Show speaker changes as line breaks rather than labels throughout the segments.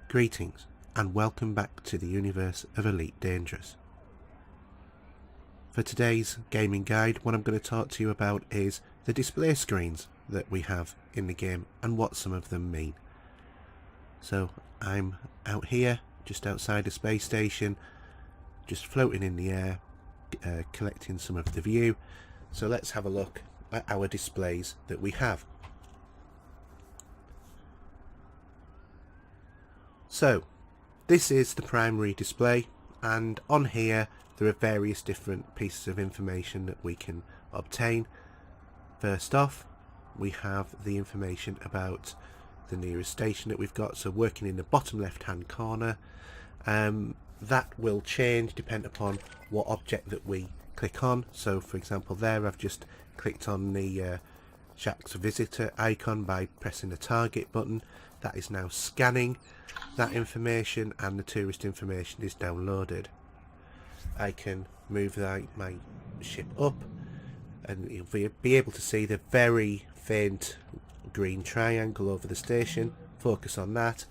Greetings and welcome back to the universe of Elite Dangerous. For today's gaming guide, what I'm going to talk to you about is the display screens that we have in the game and what some of them mean. So I'm out here just outside a space station, just floating in the air, collecting some of the view. So let's have a look at our displays that we have. So this is the primary display, and on here there are various different pieces of information that we can obtain. First off, we have the information about the nearest station that we've got, so working in the bottom left hand corner. That will change depending upon what object that we click on. So for example there I've just clicked on the Shack's visitor icon by pressing the target button. That is now scanning that information and the tourist information is downloaded. I can move my ship up and you'll be able to see the very faint green triangle over the station. Focus on that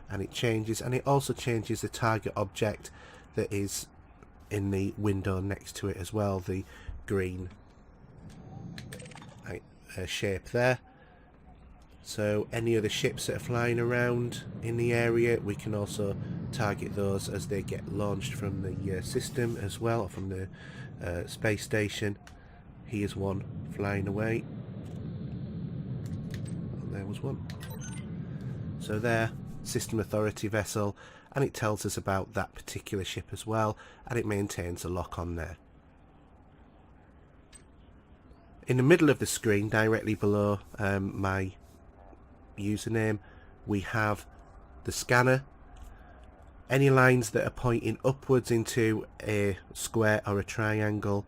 and it changes, and it also changes the target object that is in the window next to it as well, the green shape there. So any other ships that are flying around in the area, we can also target those as they get launched from the system as well, or from the space station. Here's one flying away. And there was one. So there, system authority vessel, and it tells us about that particular ship as well, and it maintains a lock on there. In the middle of the screen, directly below my username, we have the scanner. Any lines that are pointing upwards into a square or a triangle,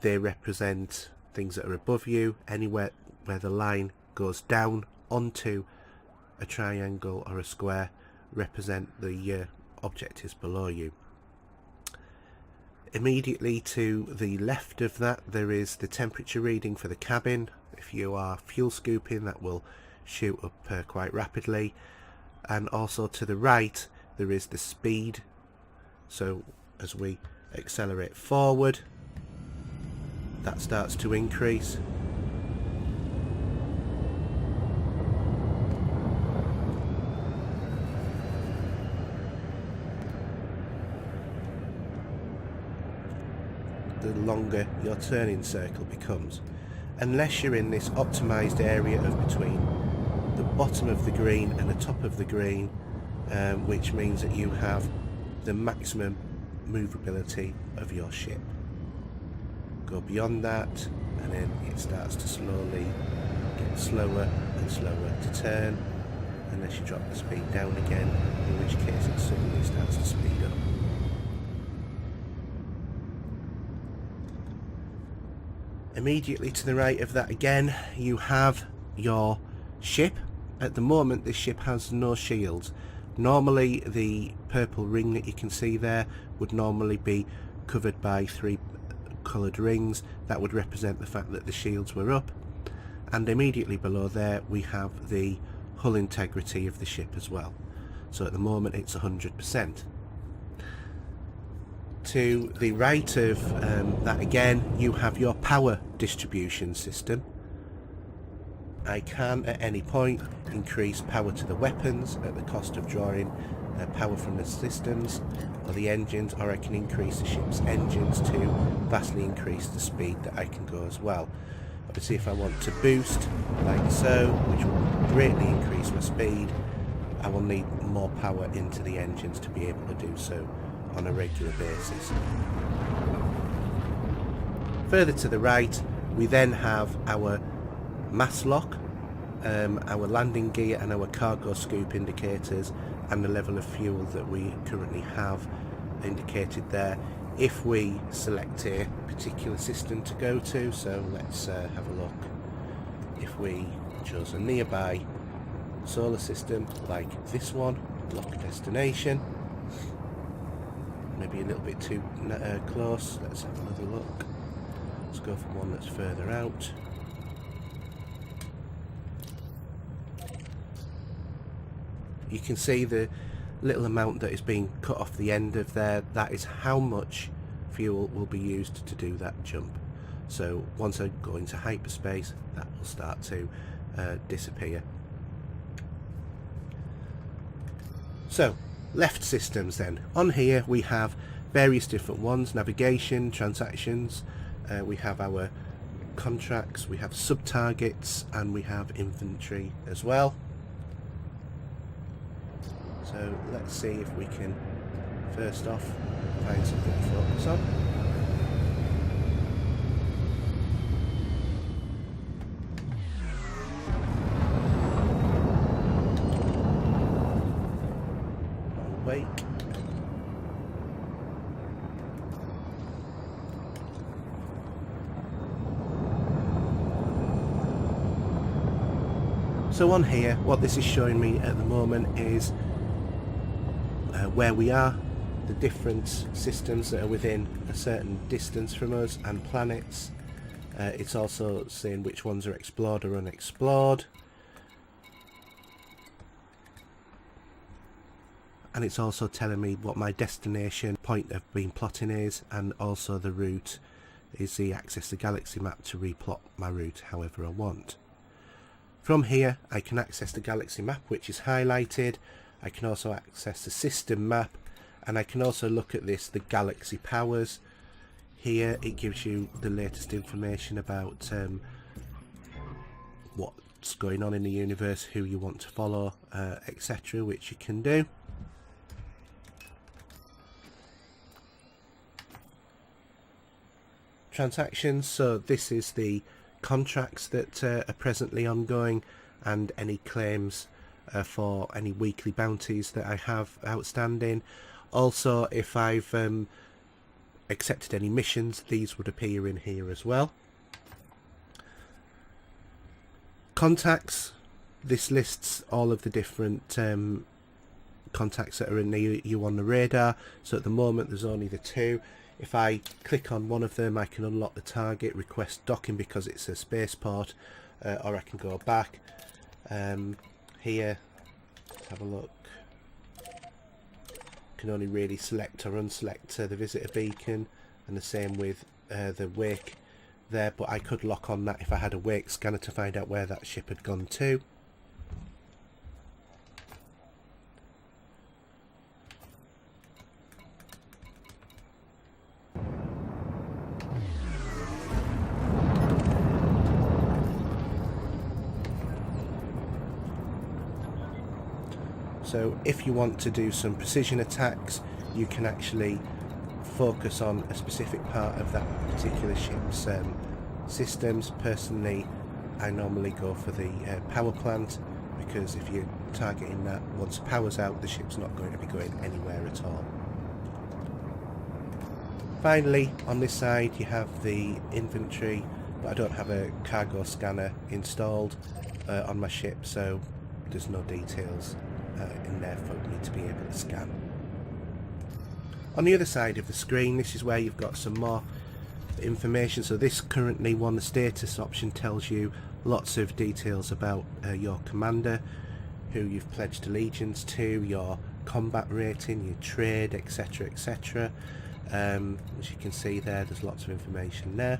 they represent things that are above you. Anywhere where the line goes down onto a triangle or a square represent the objectives below you. Immediately to the left of that there is the temperature reading for the cabin. If you are fuel scooping, that will shoot up quite rapidly, and also to the right there is the speed. So as we accelerate forward, that starts to increase. The longer your turning circle becomes, unless you're in this optimized area of between the bottom of the green and the top of the green, which means that you have the maximum movability of your ship. Go beyond that and then it starts to slowly get slower and slower to turn, unless you drop the speed down again, in which case it suddenly starts to speed up. Immediately to the right of that again you have your ship. At the moment this ship has no shields. Normally the purple ring that you can see there would normally be covered by 3 coloured rings. That would represent the fact that the shields were up, and immediately below there we have the hull integrity of the ship as well. So at the moment it's 100%. To the right of that again you have your power distribution system. I can at any point increase power to the weapons at the cost of drawing power from the systems or the engines, or I can increase the ship's engines to vastly increase the speed that I can go as well. Obviously if I want to boost like so, which will greatly increase my speed, I will need more power into the engines to be able to do so on a regular basis. Further to the right we then have our mass lock, our landing gear and our cargo scoop indicators, and the level of fuel that we currently have indicated there if we select a particular system to go to. So let's have a look. If we chose a nearby solar system like this one, lock destination, maybe a little bit too close, let's have another look. Let's go for one that's further out. You can see the little amount that is being cut off the end of there, that is how much fuel will be used to do that jump. So once I go into hyperspace, that will start to disappear. So left systems then. On here we have various different ones: navigation, transactions, we have our contracts, we have sub-targets, and we have inventory as well. So let's see if we can first off find something to focus on. Wake. So on here, what this is showing me at the moment is where we are, the different systems that are within a certain distance from us, and planets. It's also saying which ones are explored or unexplored. And it's also telling me what my destination point of being plotting is, and also the route is the access the galaxy map to replot my route however I want. From here I can access the galaxy map, which is highlighted. I can also access the system map, and I can also look at this, the galaxy powers. Here it gives you the latest information about what's going on in the universe, who you want to follow, etc., which you can do. Transactions, so this is the contracts that are presently ongoing, and any claims for any weekly bounties that I have outstanding. Also, if I've accepted any missions, these would appear in here as well. Contacts, this lists all of the different contacts that are near you on the radar. So at the moment there's only the two. If I click on one of them, I can unlock the target, request docking because it's a spaceport, or I can go back. Here, let's have a look. Can only really select or unselect the visitor beacon, and the same with the wake there, but I could lock on that if I had a wake scanner to find out where that ship had gone to. So if you want to do some precision attacks, you can actually focus on a specific part of that particular ship's systems. Personally, I normally go for the power plant, because if you're targeting that, once the power's out, the ship's not going to be going anywhere at all. Finally, on this side you have the inventory, but I don't have a cargo scanner installed on my ship, so there's no details in there for me to be able to scan. On the other side of the screen, this is where you've got some more information. So this currently one, the status option, tells you lots of details about your commander, who you've pledged allegiance to, your combat rating, your trade, etc, etc. As you can see there's lots of information there.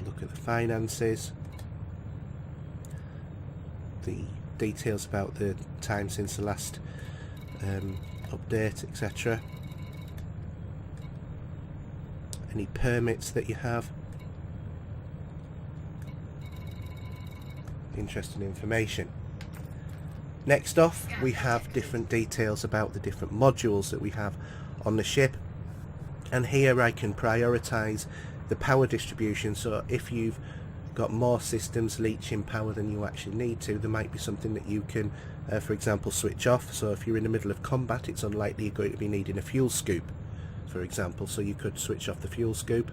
Look at the finances, the details about the time since the last update, etc. Any permits that you have. Interesting information. Next off, we have different details about the different modules that we have on the ship, and here I can prioritize the power distribution. So if you've got more systems leeching power than you actually need to, there might be something that you can for example switch off. So if you're in the middle of combat, it's unlikely you're going to be needing a fuel scoop, for example, so you could switch off the fuel scoop.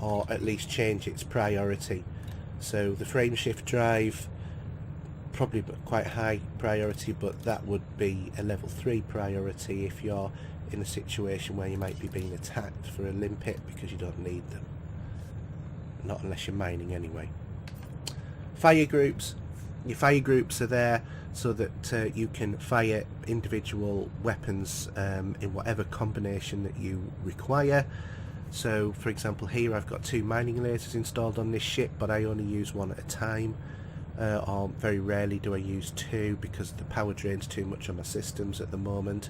Or at least change its priority. So the frame shift drive, probably quite high priority, but that would be a level 3 priority if you're in a situation where you might be being attacked for a limpet because you don't need them. not unless you're mining anyway. Fire groups. Your fire groups are there so that you can fire individual weapons in whatever combination that you require. So for example here I've got 2 mining lasers installed on this ship, but I only use one at a time, or very rarely do I use 2 because the power drains too much on my systems at the moment.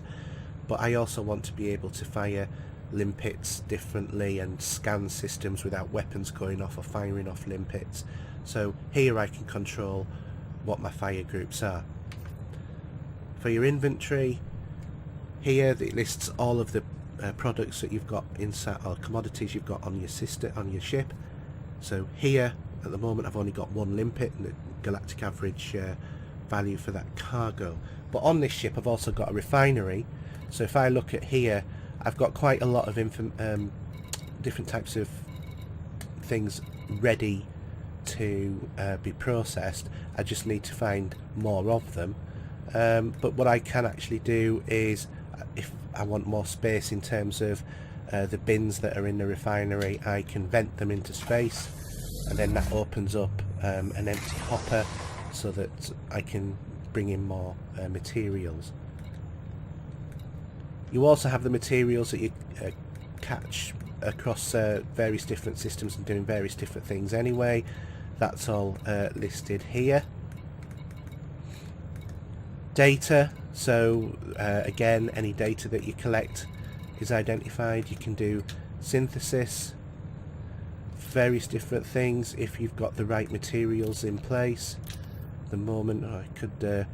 But I also want to be able to fire limpets differently and scan systems without weapons going off or firing off limpets. So here I can control what my fire groups are. For your inventory, here it lists all of the products that you've got inside, or commodities you've got on your ship. So here at the moment I've only got 1 limpet and the galactic average value for that cargo. But on this ship I've also got a refinery. So if I look at here, I've got quite a lot of different types of things ready to be processed. I just need to find more of them. But what I can actually do is, if I want more space in terms of the bins that are in the refinery, I can vent them into space, and then that opens up an empty hopper so that I can bring in more materials. You also have the materials that you catch across various different systems and doing various different things anyway. That's all listed here. Data, so again, any data that you collect is identified. You can do synthesis, various different things if you've got the right materials in place. At the moment I could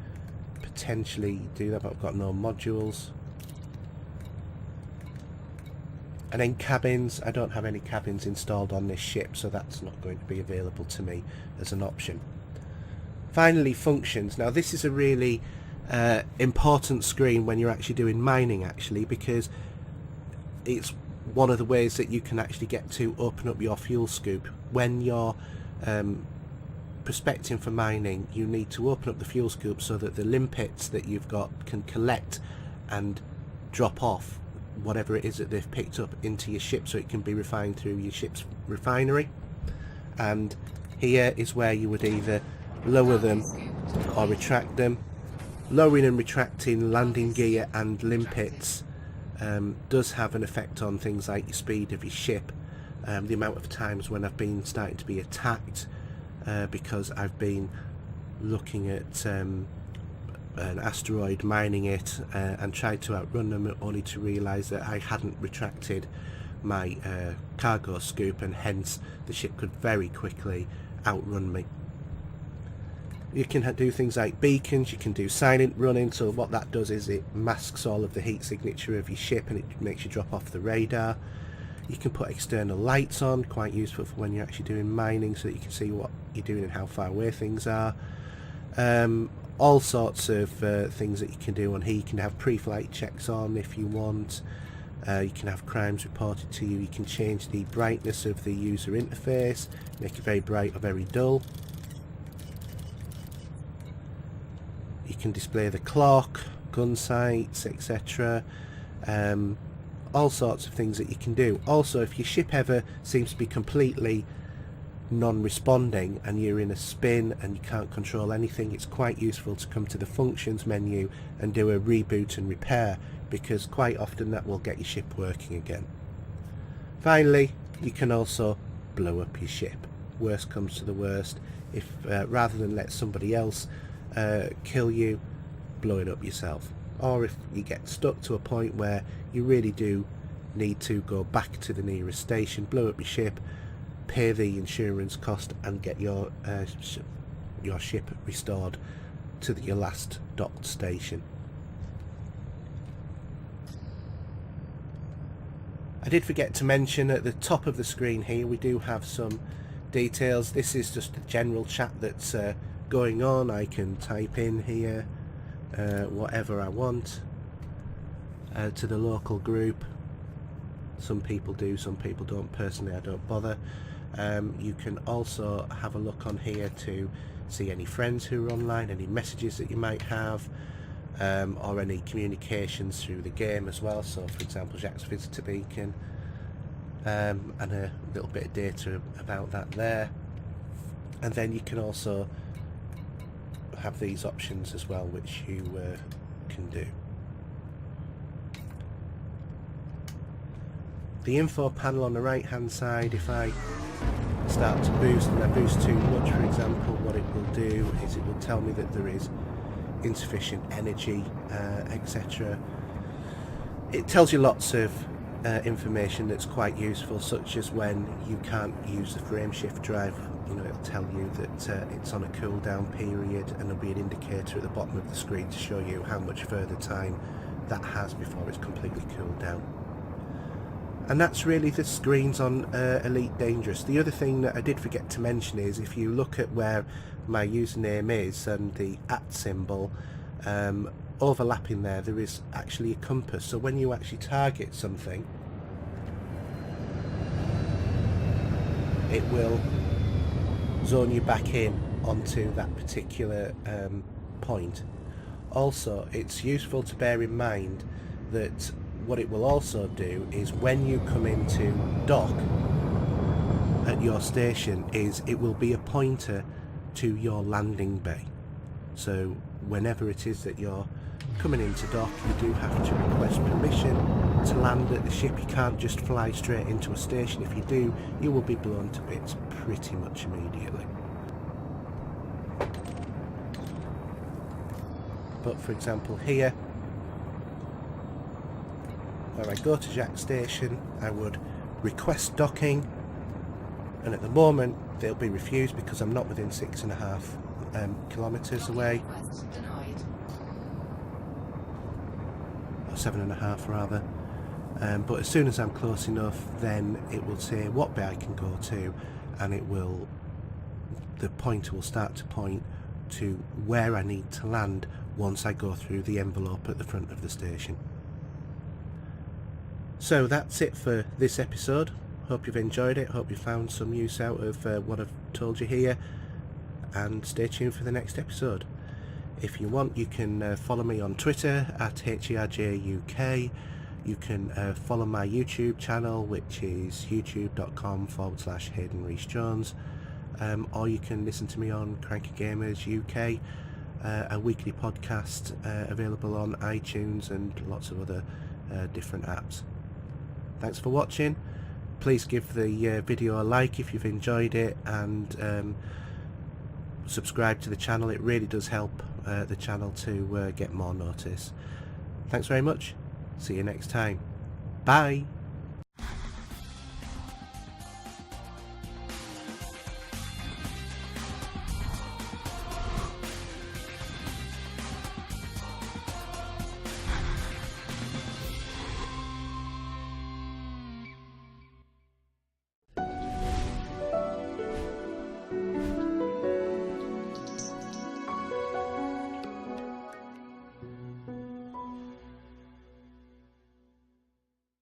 potentially do that, but I've got no modules. And then cabins, I don't have any cabins installed on this ship, so that's not going to be available to me as an option. Finally, functions. Now this is a really important screen when you're actually doing mining, because it's one of the ways that you can actually get to open up your fuel scoop. When you're prospecting for mining, you need to open up the fuel scoop so that the limpets that you've got can collect and drop off whatever it is that they've picked up into your ship, so it can be refined through your ship's refinery. And here is where you would either lower them or retract them. Lowering and retracting landing gear and limpets does have an effect on things like your speed of your ship. The amount of times when I've been starting to be attacked because I've been looking at an asteroid, mining it, and tried to outrun them, only to realise that I hadn't retracted my cargo scoop, and hence the ship could very quickly outrun me. You can do things like beacons, you can do silent running, so what that does is it masks all of the heat signature of your ship and it makes you drop off the radar. You can put external lights on, quite useful for when you're actually doing mining, so that you can see what you're doing and how far away things are. All sorts of things that you can do on here. You can have pre-flight checks on if you want. You can have crimes reported to you. You can change the brightness of the user interface, make it very bright or very dull. You can display the clock, gun sights, etc. All sorts of things that you can do. Also, if your ship ever seems to be completely non-responding and you're in a spin and you can't control anything, it's quite useful to come to the functions menu and do a reboot and repair, because quite often that will get your ship working again. Finally, you can also blow up your ship. Worst comes to the worst, if rather than let somebody else kill you, blow it up yourself. Or if you get stuck to a point where you really do need to go back to the nearest station, blow up your ship, pay the insurance cost and get your ship restored to your last docked station. I did forget to mention at the top of the screen here we do have some details. This is just a general chat that's going on. I can type in here whatever I want to the local group. Some people do, some people don't. Personally, I don't bother. You can also have a look on here to see any friends who are online, any messages that you might have, or any communications through the game as well. So for example, Jacques Visitor Beacon, and a little bit of data about that there. And then you can also have these options as well, which you can do. The info panel on the right hand side, if I start to boost and I boost too much, for example, what it will do is it will tell me that there is insufficient energy, etc. It tells you lots of information that's quite useful, such as when you can't use the frame shift drive, you know, it'll tell you that it's on a cooldown period, and there'll be an indicator at the bottom of the screen to show you how much further time that has before it's completely cooled down. And that's really the screens on Elite Dangerous. The other thing that I did forget to mention is if you look at where my username is and the @ symbol, overlapping there is actually a compass. So when you actually target something, it will zone you back in onto that particular point. Also, it's useful to bear in mind that what it will also do is when you come into dock at your station, is it will be a pointer to your landing bay. So whenever it is that you're coming into dock, you do have to request permission to land at the ship. You can't just fly straight into a station. If you do, you will be blown to bits pretty much immediately. But for example here, where I go to Jack Station, I would request docking, and at the moment they'll be refused because I'm not within 6.5 kilometres away, or 7.5 rather. But as soon as I'm close enough, then it will say what bay I can go to, and the pointer will start to point to where I need to land once I go through the envelope at the front of the station. So that's it for this episode. Hope you've enjoyed it. Hope you found some use out of what I've told you here, and stay tuned for the next episode. If you want, you can follow me on Twitter at HERJUK. You can follow my YouTube channel, which is youtube.com/Hayden Rees Jones, or you can listen to me on Cranky Gamers UK, a weekly podcast available on iTunes and lots of other different apps. Thanks for watching. Please give the video a like if you've enjoyed it, and subscribe to the channel. It really does help the channel to get more notice. Thanks very much. See you next time. Bye.